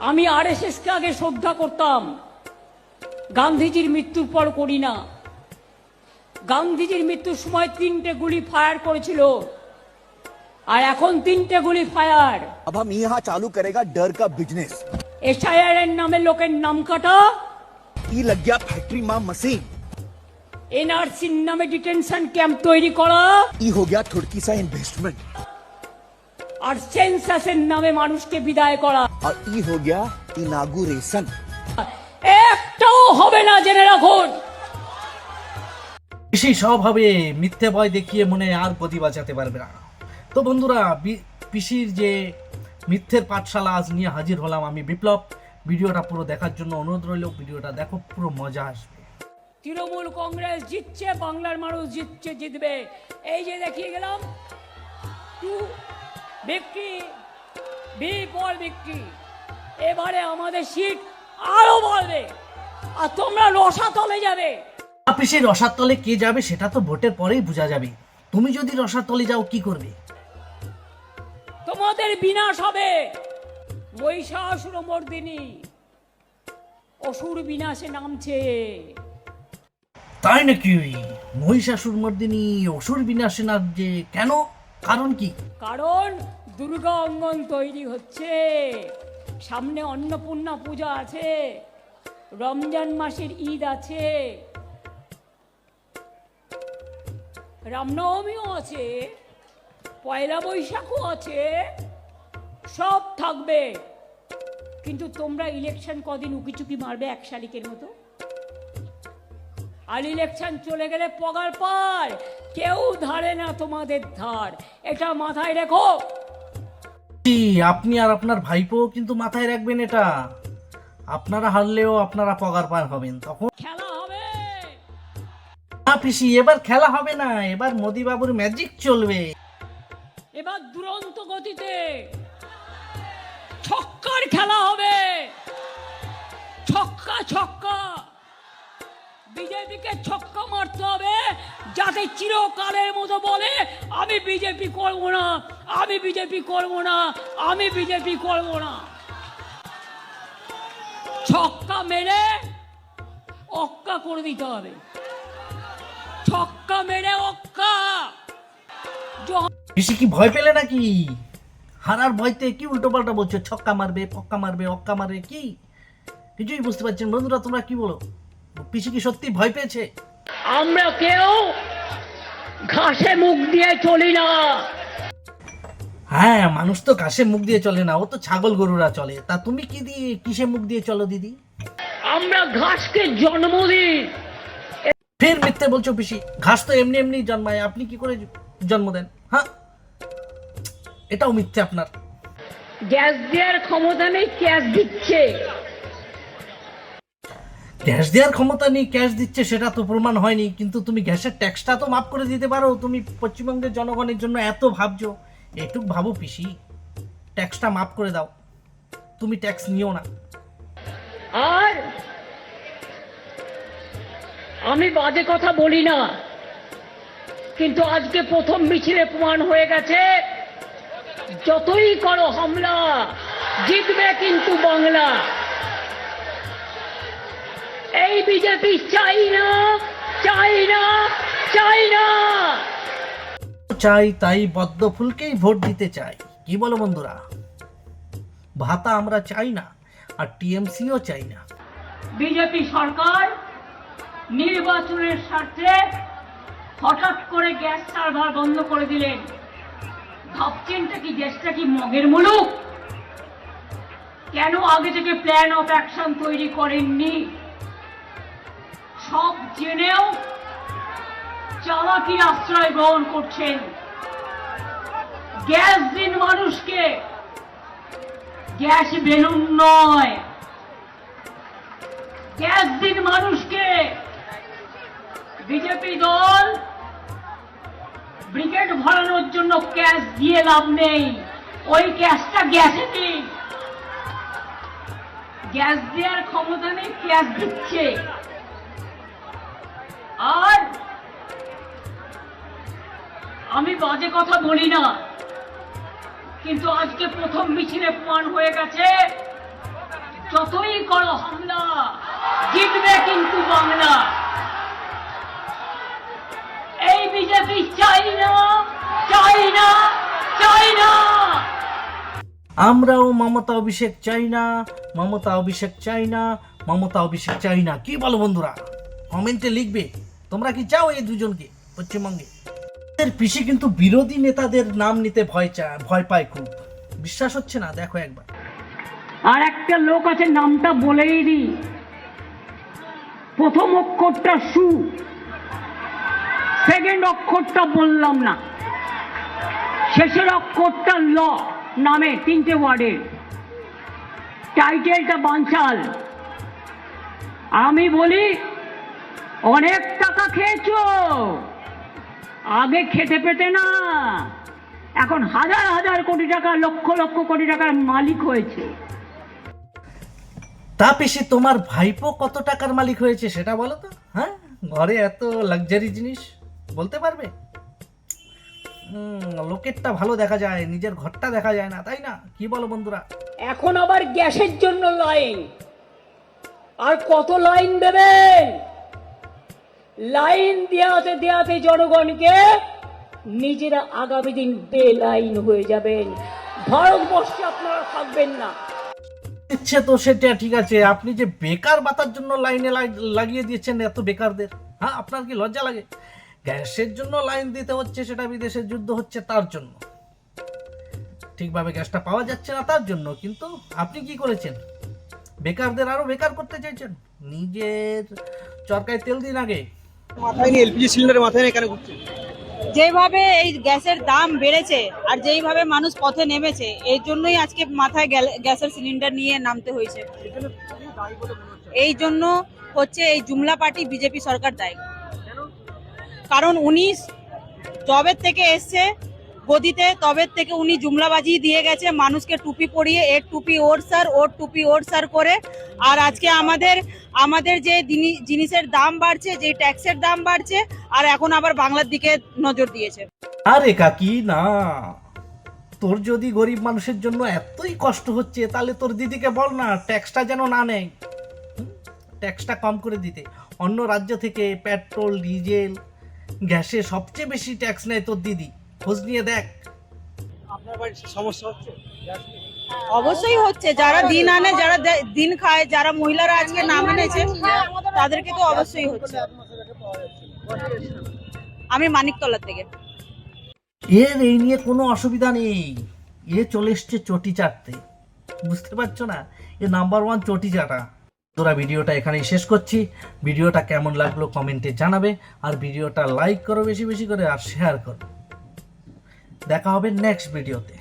আমি আরএসএস কে আগে শ্রদ্ধা করতাম, গান্ধীজির মৃত্যুর পর করি না। গান্ধীজির মৃত্যুর সময় 3টে গুলি ফায়ার করেছিল, আর এখন 3টে গুলি ফায়ার। अब हम यहाँ चालू करेगा डर का बिजनेस। এসআইআর এর নামে লোকের নাম কাটা, ई लग गया फैक्ट्री माँ मशीन। এনআরসির নামে ডিটেনশন ক্যাম্প তৈরি করা, ई हो गया थोड़की सा इन्वेस्टमेंट। আর সেন্সাসের নামে মানুষকে বিদায় করা। और ई हो गया इनागुरेशन। একটাও হবে না, জেনে রাখুন। পিসি সব হবে, মিথ্যে ভয় দেখিয়ে মনে আর গতি বাঁচাতে পারবে না। তো বন্ধুরা, পিসির যে মিথ্যের পাঠশালা আজ নিয়ে হাজির হলাম আমি বিপ্লব। ভিডিওটা পুরো দেখার জন্য অনুরোধ রইল, ভিডিওটা দেখো, পুরো মজা আসবে। তৃণমূল কংগ্রেস জিতছে, বাংলার মানুষ জিতছে, জিতবে। এই যে দেখিয়ে গেলাম, 2 ভিক্টরি, বি ফর ভিক্টরি। এবারে আমাদের সিট আরো বাড়বে, আর তোমরা রসাতলে যাবে। পিসির রসাতলে কে যাবে সেটা তো ভোটের পরেই বোঝা যাবে। তুমি যদি রসাতলে যাও কি করবে? তোমাদের বিনাশ হবে। মহিষাসুর মর্দিনী অসুর বিনাশে নামছে। তাই নাকি? মহিষাসুর মর্দিনী অসুর বিনাশে নামছে কেন? কারণ কি? কারণ দুর্গা অঙ্গন তৈরি হচ্ছে, সামনে অন্নপূর্ণা পূজা আছে, রমজান মাসের ঈদ আছে, রামনবমীও আছে, পয়লা বৈশাখও আছে, সব থাকবে। কিন্তু তোমরা ইলেকশন কদিন উকিচুকি মারবে 1 শালিকের মতো, আর ইলেকশন চলে গেলে পগার পার, কেউ ধারে না তোমাদের ধার। এটা মাথায় রেখো। আপনি আর আপনার ভাইপো কিন্তু মাথায় রাখবেন এটা। আপনারা হারলেও আপনারা পগার পার হবেন, তখন খেলা হবে। না পিসি, এবার খেলা হবে না, এবার মোদি বাবুর ম্যাজিক চলবে। এবার দুরন্ত গতিতে ছক্কার খেলা হবে, ছক্কা ছক্কা। বিজেপিকে ছক্কা মারতে হবে, যাতে চিরকালের মতো বলে আমি বিজেপি করব না, আমি বিজেপি করব না, আমি বিজেপি করব না। ছক্কা মেরে অক্কা করে দিতে হবে, ছক্কা মেরে অক্কা। পিসি কি ভয় পেলে নাকি? হারার ভয়তে কি উল্টো পাল্টা বলছো? ছক্কা মারবে, পক্কা মারবে, অক্কা মারবে, কি কিছুই বুঝতে পারছেন? বন্ধুরা তোমরা কি বলো? পিসি কি সত্যি ভয় পেয়েছে? আমরা কেউ ঘাসে মুখ দিয়ে চলি না। হ্যাঁ, মানুষ তো ঘাসে মুখ দিয়ে চলে না, ও তো ছাগল গরুরা চলে। তা তুমি কি দিয়ে, কিসে মুখ দিয়ে চলো দিদি? আমরা ঘাসকে জন্ম দিই। ফের মিথ্যে বলছো পিসি, ঘাস তো এমনি এমনি জন্মায়, আপনি কি করে জন্ম দেন? হ্যাঁ, এটাও মিথ্যে আপনার। গ্যাস দেওয়ার ক্ষমতা নেই, ক্যাশ দিচ্ছে। গ্যাস দেওয়ার ক্ষমতা নেই, ক্যাশ দিচ্ছে, সেটা তো প্রমাণ হয়নি। কিন্তু তুমি গ্যাসের ট্যাক্সটা তো মাফ করে দিতে পারো। তুমি পশ্চিমবঙ্গের জনগণের জন্য এত ভাবছো, এটুক ভাবো পিসি, ট্যাক্সটা মাফ করে দাও। তুমি ট্যাক্স নিও না। আর আমি বাজে কথা বলি না, কিন্তু আজকে প্রথম মিছিলে প্রমাণ হয়ে গেছে, যতই করো হামলা, জিতবে কিন্তু বাংলা। এই বিজেপি চাই না, চাই না, চাই না। চাই তাই পদ্ম ফুলকেই ভোট দিতে চাই। কি বলো বন্ধুরা? ভাতা আমরা চাই না, আর টিএমসিও চাই না। বিজেপি সরকার নির্বাচনের স্বার্থে হঠাৎ করে গ্যাস সার্ভার বন্ধ করে দিলেন। ভাবছেনটা কি দেশটা কি মগের মুলুক? কেন আগে থেকে প্ল্যান অফ অ্যাকশন তৈরি করেননি? সব জেনেও চালাকির আশ্রয় গ্রহণ করছেন। গ্যাস দিন মানুষকে, গ্যাস বেলুন নয়। গ্যাস দিন মানুষকে। বিজেপি দল ব্রিগেড ভরানোর জন্য ক্যাশ দিয়ে লাভ নেই, ওই ক্যাশটা গ্যাসে দিন। গ্যাস দেওয়ার ক্ষমতা নেই, ক্যাশ দিচ্ছে। আর আমি বাজে কথা বলি না, কিন্তু আজকে প্রথম মিছিলে প্রমাণ হয়ে গেছে যতই করো হামলা, জিতবে কিন্তু বাংলা। এই বিজেপি চাই না, চাই না, চাই না। আমরাও মমতা অভিষেক চাই না, মমতা অভিষেক চাই না, মমতা অভিষেক চাই না। কি বলো বন্ধুরা? কমেন্টে লিখবে তোমরা কি চাও এই দুজনকে পশ্চিমবঙ্গে? এর পিছে কিন্তু বিরোধী নেতাদের নাম নিতে ভয় পায় খুব। বিশ্বাস হচ্ছে না? দেখো একবার। আর একটা লোক আছে, নামটা বলেই দি, প্রথম অক্ষরটা সু, সেকেন্ড অক্ষরটা বললাম না, শেষের অক্ষরটা ল, নামে 3টে ওয়ার্ডের, টাইটেলটা বানচাল। আমি বলি অনেক টাকা খেয়েছো, আগে খেতে পেতে না, এখন হাজার হাজার কোটি টাকা, লক্ষ লক্ষ কোটি টাকার মালিক হয়েছে। তা পিসি তোমার ভাইপো কত টাকার মালিক হয়েছে সেটা বলো তো। হ্যাঁ, ঘরে এত লাক্সারি জিনিস বলতে পারবে? লোকেরটা ভালো দেখা যায়, নিজের ঘরটা দেখা যায় না, তাই না? কি বলো বন্ধুরা? এখন আবার গ্যাসের জন্য লাইন, আর কত লাইন দেবেন? লাইন দেওয়াতে দেওয়াতে জনগণকে নিজেরা আগামী দিন বেলাইন হয়ে যাবেন। ভারতবর্ষে আপনারা থাকবেন না। ইচ্ছে তো সেটা ঠিক আছে, আপনি যে বেকার ভাতার জন্য লাইনে লাগিয়ে দিয়েছেন এত বেকারদের, হ্যাঁ, আপনার কি লজ্জা লাগে? গ্যাসের জন্য লাইন দিতে হচ্ছে, সেটা বিদেশে যুদ্ধ হচ্ছে তার জন্য, ঠিকভাবে গ্যাসটা পাওয়া যাচ্ছে না তার জন্য। কিন্তু আপনি কি করেছেন? বেকারদের আরো বেকার করতে চাইছেন। নিজের চরকায় তেল দিন আগে। মাথায় নিয়ে এলপিজি সিলিন্ডারের মাথায় নিয়ে কেন ঘুরছেন? যেভাবে এই গ্যাসের দাম বেড়েছে আর যেইভাবে মানুষ পথে নেমেছে, এর জন্যই আজকে মাথায় গ্যাসের সিলিন্ডার নিয়ে নামতে হয়েছে। এই জন্য হচ্ছে এই জুমলা পার্টি বিজেপি সরকার দায়ী। কারণ উনি জবের থেকে এসছে গদিতে, তবের থেকে উনি জুমলাবাজি দিয়ে গেছে, মানুষকে টুপি পরিয়ে এর টুপি ওর স্যার, ওর টুপি ওর স্যার করে। আর আজকে আমাদের যে জিনিসের দাম বাড়ছে, যে ট্যাক্সের দাম বাড়ছে, আর এখন আবার বাংলার দিকে নজর দিয়েছে। আরে কাকি না, তোর যদি গরিব মানুষের জন্য এতই কষ্ট হচ্ছে, তাহলে তোর দিদিকে বল না ট্যাক্সটা যেন না নেয়, ট্যাক্সটা কম করে দিতে। অন্য রাজ্য থেকে পেট্রোল, ডিজেল, গ্যাসে সবচেয়ে বেশি ট্যাক্স নেয় তোর দিদি, খোঁজ নিয়ে দেখ। আপনার বাড়ির সমস্যা হচ্ছে? অবশ্যই হচ্ছে, যারা দিন আনে, যারা দিন খায়, যারা মহিলারা আজকে নাম এনেছে, তাদেরকে তো অবশ্যই হচ্ছে। আমি মানিকতলা থেকে। এর এই নিয়ে কোনো অসুবিধা নেই, এ চলে এসছে চটি চাটতে, বুঝতে পারছো না? এ নাম্বার 1 চটি চাটা। তোরা ভিডিওটা এখানেই শেষ করছি। ভিডিওটা কেমন লাগলো কমেন্টে জানাবে, আর ভিডিওটা লাইক করো বেশি বেশি করে, আর শেয়ার করো। দেখা হবে নেক্সট ভিডিওতে।